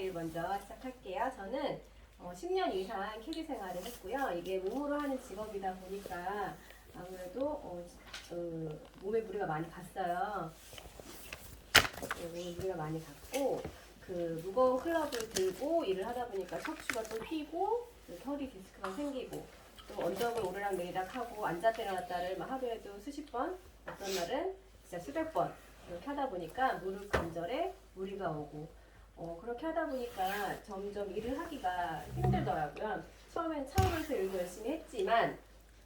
자리를 먼저 시작할게요. 저는 10년 이상 캐디 생활을 했고요. 이게 몸으로 하는 직업이다 보니까 아무래도 몸에 무리가 많이 갔어요. 몸에 무리가 많이 갔고 그 무거운 클럽을 들고 일을 하다 보니까 척추가 또 휘고 허리 디스크가 생기고 또 언덕을 오르락내리락 하고 앉았다 일어났다를 하루에도 수십 번, 어떤 날은 진짜 수백 번 이렇게 하다 보니까 무릎 관절에 무리가 오고 그렇게 하다 보니까 점점 일을 하기가 힘들더라고요. 처음엔 차오면서 일도 열심히 했지만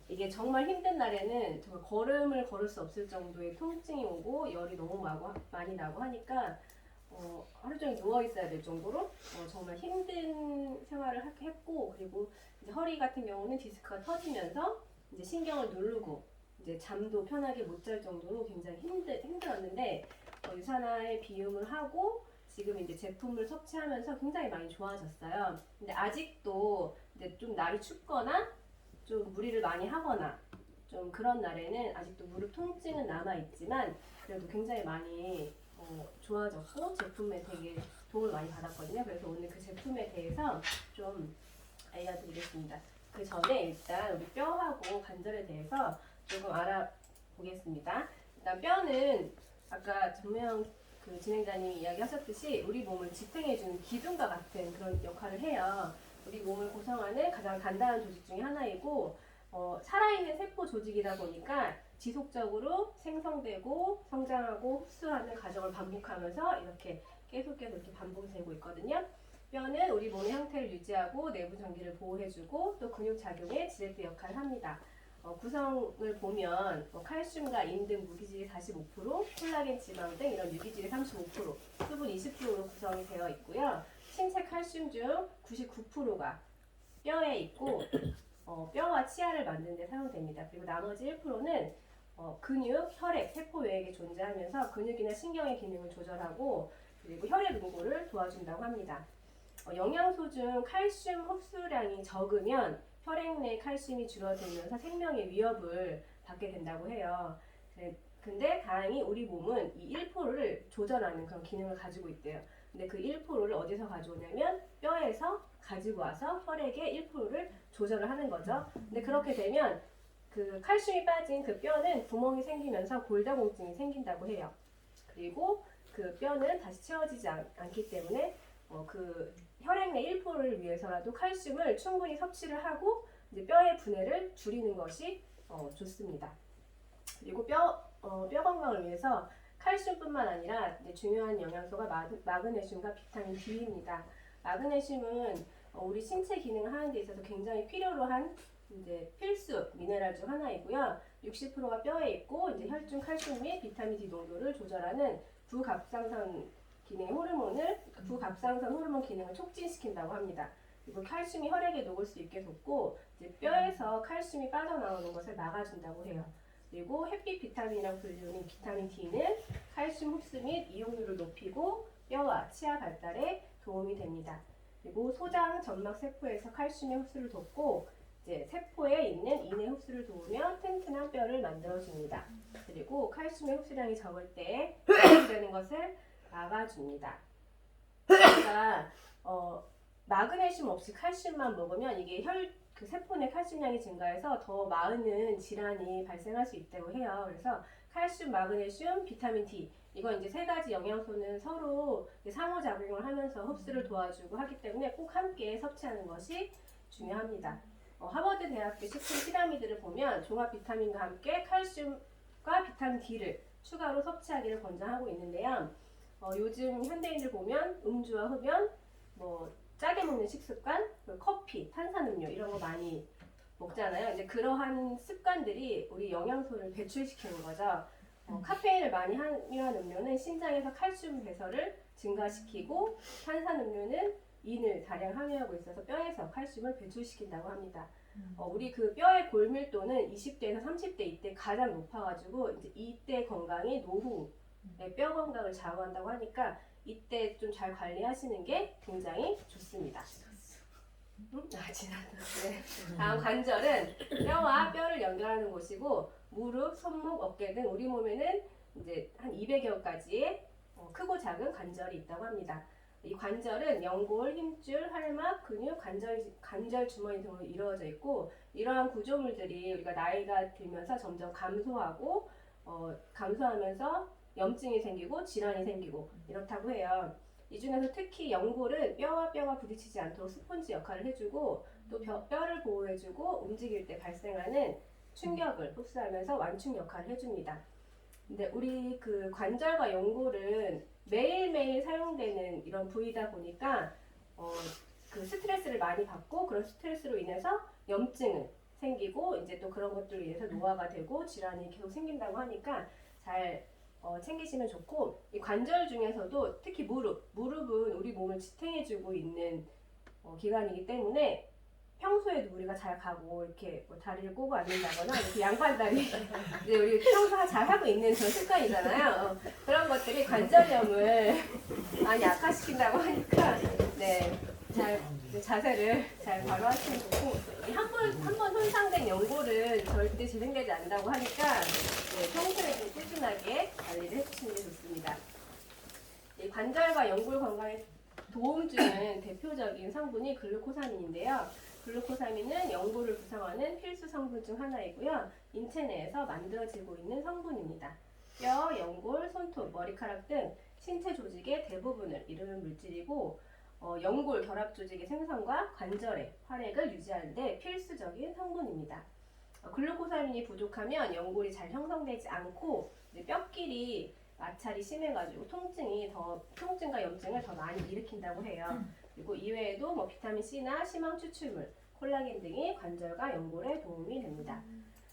이게 정말 힘든 날에는 정말 걸음을 걸을 수 없을 정도의 통증이 오고 열이 너무 많이 나고 하니까 하루 종일 누워 있어야 될 정도로 정말 힘든 생활을 했고, 그리고 이제 허리 같은 경우는 디스크가 터지면서 이제 신경을 누르고 이제 잠도 편하게 못 잘 정도로 굉장히 힘들었는데 유산화에 비움을 하고 지금 이제 제품을 섭취하면서 굉장히 많이 좋아졌어요. 근데 아직도 이제 좀 날이 춥거나 좀 무리를 많이 하거나 좀 그런 날에는 아직도 무릎 통증은 남아 있지만 그래도 굉장히 많이 좋아졌고 제품에 되게 도움을 많이 받았거든요. 그래서 오늘 그 제품에 대해서 좀 알려드리겠습니다. 그 전에 일단 우리 뼈하고 관절에 대해서 조금 알아보겠습니다. 일단 뼈는 아까 정명 그 진행자님이 이야기하셨듯이 우리 몸을 지탱해주는 기둥과 같은 그런 역할을 해요. 우리 몸을 구성하는 가장 단단한 조직 중에 하나이고 살아있는 세포 조직이다 보니까 지속적으로 생성되고 성장하고 흡수하는 과정을 반복하면서 이렇게 계속 이렇게 반복되고 있거든요. 뼈는 우리 몸의 형태를 유지하고 내부 전기를 보호해주고 또 근육 작용에 지렛대 역할을 합니다. 구성을 보면 칼슘과 인 등 무기질이 45%, 콜라겐, 지방 등 이런 유기질이 35%, 수분 20%로 구성이 되어 있고요. 신체 칼슘 중 99%가 뼈에 있고 뼈와 치아를 만드는 데 사용됩니다. 그리고 나머지 1%는 근육, 혈액, 세포 외액에 존재하면서 근육이나 신경의 기능을 조절하고 그리고 혈액 응고를 도와준다고 합니다. 영양소 중 칼슘 흡수량이 적으면 혈액 내 칼슘이 줄어들면서 생명의 위협을 받게 된다고 해요. 근데 다행히 우리 몸은 이 1%를 조절하는 그런 기능을 가지고 있대요. 근데 그 1%를 어디서 가져오냐면 뼈에서 가지고 와서 혈액의 1%를 조절을 하는 거죠. 근데 그렇게 되면 그 칼슘이 빠진 그 뼈는 구멍이 생기면서 골다공증이 생긴다고 해요. 그리고 그 뼈는 다시 채워지지 않기 때문에 그 혈액 내 1%를 위해서라도 칼슘을 충분히 섭취를 하고 이제 뼈의 분해를 줄이는 것이 좋습니다. 그리고 뼈 건강을 위해서 칼슘뿐만 아니라 이제 중요한 영양소가 마그네슘과 비타민 D입니다. 마그네슘은 우리 신체 기능을 하는 데 있어서 굉장히 필요로 한 이제 필수 미네랄 중 하나이고요. 60%가 뼈에 있고 이제 혈중 칼슘 및 비타민 D 농도를 조절하는 부갑상선 호르몬 기능을 촉진시킨다고 합니다. 그리고 칼슘이 혈액에 녹을 수 있게 돕고 이제 뼈에서 칼슘이 빠져나오는 것을 막아준다고 해요. 그리고 햇빛 비타민이라고 불리는 비타민 D는 칼슘 흡수 및 이용률을 높이고 뼈와 치아 발달에 도움이 됩니다. 그리고 소장 점막 세포에서 칼슘의 흡수를 돕고 이제 세포에 있는 인의 흡수를 도우며 튼튼한 뼈를 만들어줍니다. 그리고 칼슘의 흡수량이 적을 때 되는 것을 막아줍니다. 그러니까 마그네슘 없이 칼슘만 먹으면 이게 그 세포 내 칼슘량이 증가해서 더 많은 질환이 발생할 수 있다고 해요. 그래서 칼슘, 마그네슘, 비타민 D 이건 이제 세 가지 영양소는 서로 상호작용을 하면서 흡수를 도와주고 하기 때문에 꼭 함께 섭취하는 것이 중요합니다. 하버드 대학교 식품 피라미드를 보면 종합 비타민과 함께 칼슘과 비타민 D를 추가로 섭취하기를 권장하고 있는데요. 요즘 현대인들 보면 음주와 흡연, 짜게 먹는 식습관, 커피, 탄산음료 이런 거 많이 먹잖아요. 이제 그러한 습관들이 우리 영양소를 배출시키는 거죠. 카페인을 많이 함유한 음료는 신장에서 칼슘 배설을 증가시키고 탄산음료는 인을 다량 함유하고 있어서 뼈에서 칼슘을 배출시킨다고 합니다. 우리 그 뼈의 골밀도는 20대에서 30대 이때 가장 높아가지고 이제 이때 건강이 노후의 뼈 건강을 좌우한다고 하니까 이때 좀 잘 관리하시는 게 굉장히 좋습니다. 지났다. 네. 다음 관절은 뼈와 뼈를 연결하는 곳이고 무릎, 손목, 어깨 등 우리 몸에는 이제 한 200여 가지의 크고 작은 관절이 있다고 합니다. 이 관절은 연골, 힘줄, 할막, 근육, 관절 주머니 등으로 이루어져 있고 이러한 구조물들이 우리가 나이가 들면서 점점 감소하면서 염증이 생기고 질환이 생기고 이렇다고 해요. 이 중에서 특히 연골은 뼈와 뼈가 부딪히지 않도록 스폰지 역할을 해주고 또 뼈를 보호해주고 움직일 때 발생하는 충격을 흡수하면서 완충 역할을 해줍니다. 근데 우리 그 관절과 연골은 매일매일 사용되는 이런 부위다 보니까 그 스트레스를 많이 받고 그런 스트레스로 인해서 염증을 생기고 이제 또 그런 것들로 인해서 노화가 되고 질환이 계속 생긴다고 하니까 잘 챙기시면 좋고 이 관절 중에서도 특히 무릎은 우리 몸을 지탱해주고 있는 기관이기 때문에 평소에도 우리가 잘 가고 이렇게 뭐 다리를 꼬고 앉는다거나 이렇게 양반다리 이제 우리 평소 잘 하고 있는 그런 습관이잖아요. 그런 것들이 관절염을 많이 악화시킨다고 하니까 네, 잘 자세를 잘 바로하시면 좋고 한 번 손상된 연골은 절대 재생되지 않는다고 하니까 네, 평소에 좀 꾸준하게 관리를 해주시는 게 좋습니다. 이 관절과 연골 건강에 도움 주는 대표적인 성분이 글루코사민인데요. 글루코사민은 연골을 구성하는 필수 성분 중 하나이고요. 인체 내에서 만들어지고 있는 성분입니다. 뼈, 연골, 손톱, 머리카락 등 신체 조직의 대부분을 이루는 물질이고 연골 결합 조직의 생성과 관절의 활액을 유지하는 데 필수적인 성분입니다. 글루코사민이 부족하면 연골이 잘 형성되지 않고 뼈끼리 마찰이 심해가지고 통증과 염증을 더 많이 일으킨다고 해요. 그리고 이외에도 뭐 비타민 C나 심황 추출물, 콜라겐 등이 관절과 연골에 도움이 됩니다.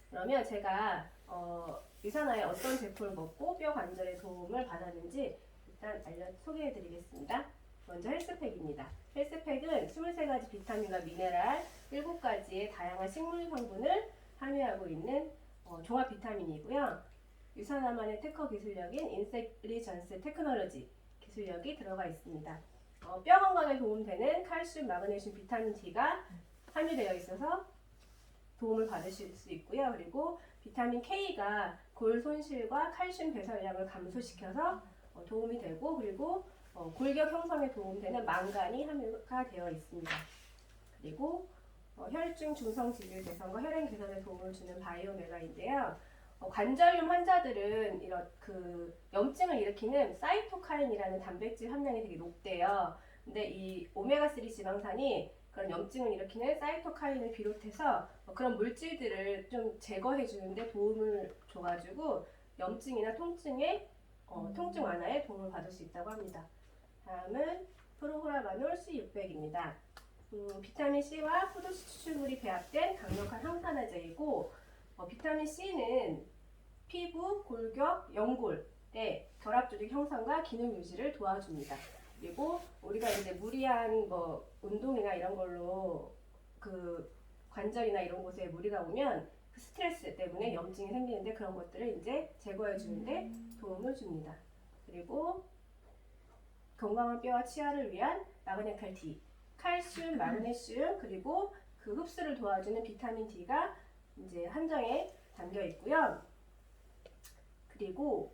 그러면 제가 유산화의 어떤 제품을 먹고 뼈 관절에 도움을 받았는지 일단 소개해드리겠습니다. 먼저 헬스팩입니다. 헬스팩은 23가지 비타민과 미네랄, 7가지의 다양한 식물 성분을 함유하고 있는 종합 비타민이고요. 유산화만의 특허 기술력인 인셀리전스 테크놀로지 기술력이 들어가 있습니다. 뼈 건강에 도움되는 칼슘, 마그네슘, 비타민 D가 함유되어 있어서 도움을 받으실 수 있고요. 그리고 비타민 K가 골 손실과 칼슘 배설량을 감소시켜서 도움이 되고 그리고 골격 형성에 도움되는 망간이 함유가 되어 있습니다. 그리고 혈중 중성 지질 개선과 혈행 개선에 도움을 주는 바이오메가인데요. 관절염 환자들은 이런 그 염증을 일으키는 사이토카인이라는 단백질 함량이 되게 높대요. 근데 이 오메가3 지방산이 그런 염증을 일으키는 사이토카인을 비롯해서 그런 물질들을 좀 제거해 주는데 도움을 줘가지고 염증이나 통증 완화에 도움을 받을 수 있다고 합니다. 다음은 프로호라바놀 C600입니다. 비타민 C와 포도씨 추출물이 배합된 강력한 항산화제이고 비타민 C는 피부, 골격, 연골의 결합 조직 형성과 기능 유지를 도와줍니다. 그리고 우리가 이제 무리한 운동이나 이런 걸로 그 관절이나 이런 곳에 무리가 오면 그 스트레스 때문에 염증이 생기는데 그런 것들을 이제 제거해 주는데 도움을 줍니다. 그리고 건강한 뼈와 치아를 위한 마그네칼 D, 칼슘, 마그네슘 그리고 그 흡수를 도와주는 비타민 D가 이제 함정에 담겨 있고요. 그리고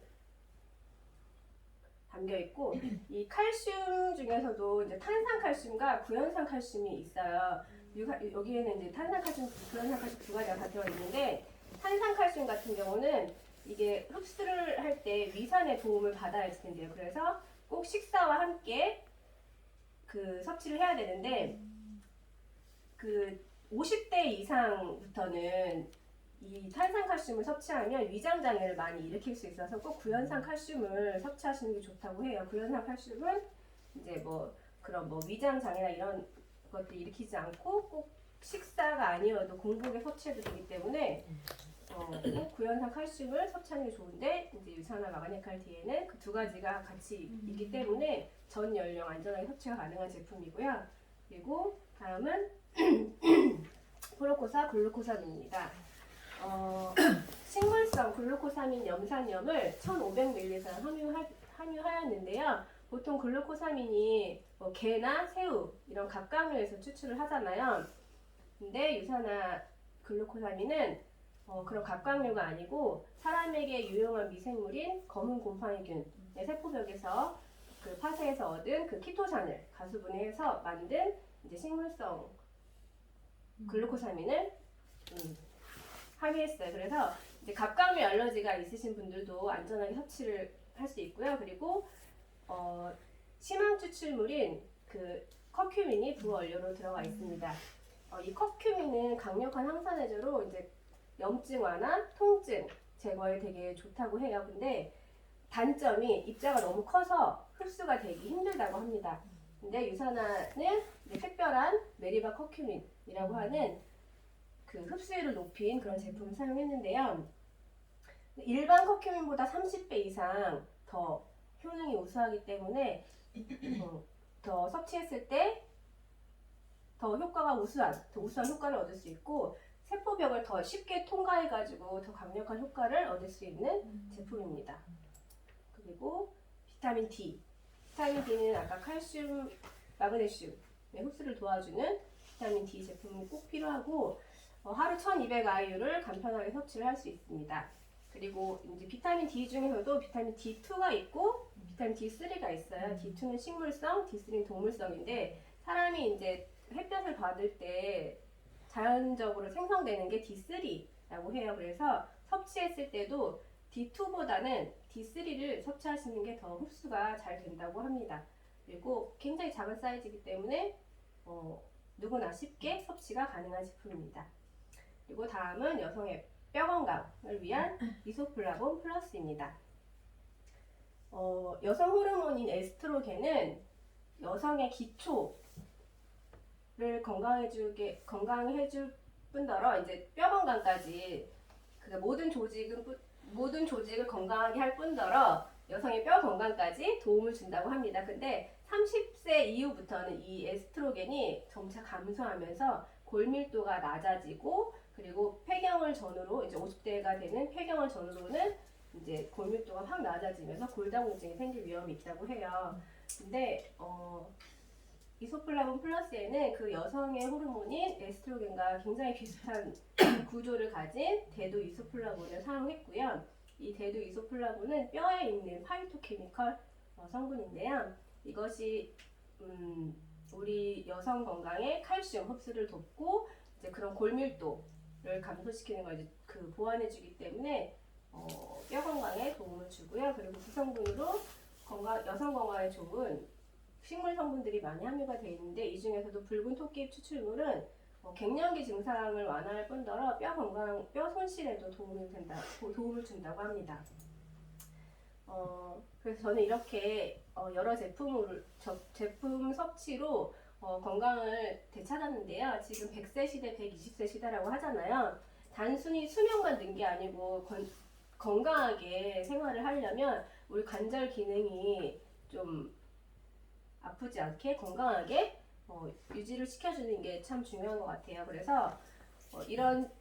이 칼슘 중에서도 이제 탄산칼슘과 구연산칼슘이 있어요. 여기에는 이제 탄산칼슘, 구연산칼슘 두 가지가 다 들어 있는데 탄산칼슘 같은 경우는 이게 흡수를 할 때 위산에 도움을 받아야 할 텐데요. 그래서 꼭 식사와 함께 그 섭취를 해야 되는데 그 50대 이상부터는 이 탄산칼슘을 섭취하면 위장장애를 많이 일으킬 수 있어서 꼭 구연산칼슘을 섭취하시는 게 좋다고 해요. 구연산칼슘은 이제 그런 위장장애나 이런 것들 일으키지 않고 꼭 식사가 아니어도 공복에 섭취해도 되기 때문에 꼭 구연산칼슘을 섭취하는 게 좋은데 이제 유산화 마그네칼 D에는 그 두 가지가 같이 있기 때문에 전 연령 안전하게 섭취가 가능한 제품이고요. 그리고 다음은 프로코사 글루코사민입니다. 식물성 글루코사민 염산염을 1500ml 함유하였는데요. 보통 글루코사민이 게나 새우 이런 갑각류에서 추출을 하잖아요. 근데 유산화 글루코사민은 그런 갑각류가 아니고 사람에게 유용한 미생물인 검은 곰팡이균의 세포벽에서 그 팥에서 얻은 그 키토산을 가수분해해서 만든 이제 식물성 글루코사민을 함유했어요. 그래서 이제 갑각류 알러지가 있으신 분들도 안전하게 섭취를 할 수 있고요. 그리고 심한 추출물인 그 커큐민이 부원료로 들어가 있습니다. 이 커큐민은 강력한 항산화제로 이제 염증 완화, 통증 제거에 되게 좋다고 해요. 근데 단점이 입자가 너무 커서 흡수가 되기 힘들다고 합니다. 근데 유산화는 이제 특별한 메리바 커큐민이라고 하는 그 흡수율을 높인 그런 제품을 사용했는데요. 일반 커큐민보다 30배 이상 더 효능이 우수하기 때문에 더 섭취했을 때 더 효과가 더 우수한 효과를 얻을 수 있고 세포벽을 더 쉽게 통과해가지고 더 강력한 효과를 얻을 수 있는 제품입니다. 그리고 비타민 D. 비타민 D는 아까 칼슘, 마그네슘의 흡수를 도와주는 비타민 D 제품이 꼭 필요하고 하루 1200IU를 간편하게 섭취를 할 수 있습니다. 그리고 이제 비타민 D 중에서도 비타민 D2가 있고 비타민 D3가 있어요. D2는 식물성, D3는 동물성인데 사람이 이제 햇볕을 받을 때 자연적으로 생성되는 게 D3라고 해요. 그래서 섭취했을 때도 D2보다는 D3를 섭취하시는 게 더 흡수가 잘 된다고 합니다. 그리고 굉장히 작은 사이즈이기 때문에 누구나 쉽게 섭취가 가능한 제품입니다. 그리고 다음은 여성의 뼈 건강을 위한 이소플라본 플러스입니다. 여성 호르몬인 에스트로겐은 여성의 기초를 건강해줄 뿐더러 이제 뼈 건강까지 모든 조직을 건강하게 할 뿐더러 여성의 뼈 건강까지 도움을 준다고 합니다. 근데 30세 이후부터는 이 에스트로겐이 점차 감소하면서 골밀도가 낮아지고 그리고 폐경을 전후로 이제 50대가 되는 폐경을 전후로는 이제 골밀도가 확 낮아지면서 골다공증이 생길 위험이 있다고 해요. 근데 이소플라본 플러스에는 그 여성의 호르몬인 에스트로겐과 굉장히 비슷한 구조를 가진 대도 이소플라본을 사용했고요. 이 대도 이소플라본은 뼈에 있는 파이토케미컬 성분인데요. 이것이 우리 여성 건강에 칼슘 흡수를 돕고 이제 그런 골밀도를 감소시키는 걸 이제 보완해주기 때문에 뼈 건강에 도움을 주고요. 그리고 구성분으로 여성 건강에 좋은 식물 성분들이 많이 함유가 되어 있는데 이 중에서도 붉은 토끼 추출물은 갱년기 증상을 완화할 뿐더러 뼈 손실에도 도움을 준다고 합니다. 그래서 저는 이렇게 여러 제품 섭취로 건강을 되찾았는데요. 지금 100세 시대, 120세 시대라고 하잖아요. 단순히 수명만 는 게 아니고 건강하게 생활을 하려면 우리 관절 기능이 좀 아프지 않게 건강하게 유지를 시켜주는 게 참 중요한 것 같아요. 그래서 이런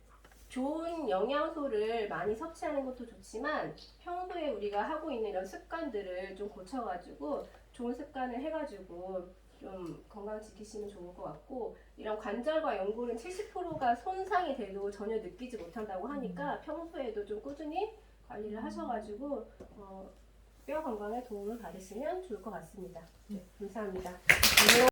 좋은 영양소를 많이 섭취하는 것도 좋지만 평소에 우리가 하고 있는 이런 습관들을 좀 고쳐가지고 좋은 습관을 해가지고 좀 건강 지키시면 좋을 것 같고 이런 관절과 연골은 70%가 손상이 돼도 전혀 느끼지 못한다고 하니까 평소에도 좀 꾸준히 관리를 하셔가지고 뼈 건강에 도움을 받으시면 좋을 것 같습니다. 네, 감사합니다.